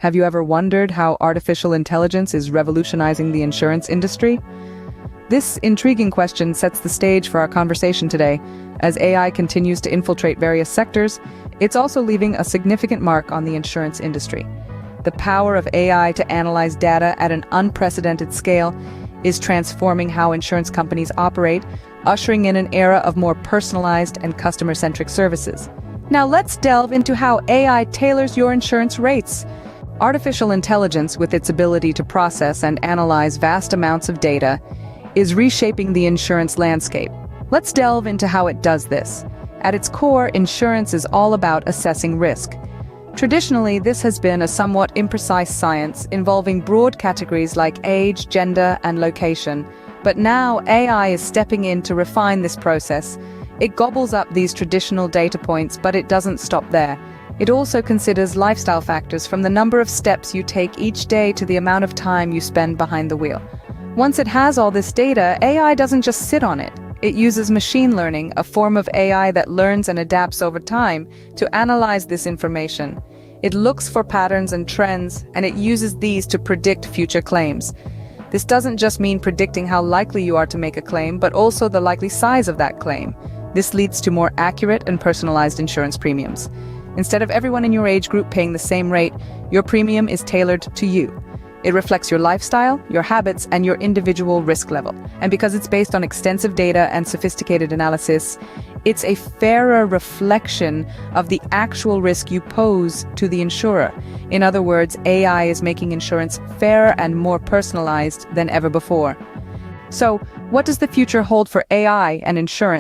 Have you ever wondered how artificial intelligence is revolutionizing the insurance industry? This intriguing question sets the stage for our conversation today. As AI continues to infiltrate various sectors, it's also leaving a significant mark on the insurance industry. The power of AI to analyze data at an unprecedented scale is transforming how insurance companies operate, ushering in an era of more personalized and customer-centric services. Now let's delve into how AI tailors your insurance rates. Artificial intelligence, with its ability to process and analyze vast amounts of data, is reshaping the insurance landscape. Let's delve into how it does this. At its core, insurance is all about assessing risk. Traditionally, this has been a somewhat imprecise science involving broad categories like age, gender, and location. But now AI is stepping in to refine this process. It gobbles up these traditional data points, but it doesn't stop there. It also considers lifestyle factors, from the number of steps you take each day to the amount of time you spend behind the wheel. Once it has all this data, AI doesn't just sit on it. It uses machine learning, a form of AI that learns and adapts over time, to analyze this information. It looks for patterns and trends, and it uses these to predict future claims. This doesn't just mean predicting how likely you are to make a claim, but also the likely size of that claim. This leads to more accurate and personalized insurance premiums. Instead of everyone in your age group paying the same rate, your premium is tailored to you. It reflects your lifestyle, your habits, and your individual risk level. And because it's based on extensive data and sophisticated analysis, it's a fairer reflection of the actual risk you pose to the insurer. In other words, AI is making insurance fairer and more personalized than ever before. So, what does the future hold for AI and insurance?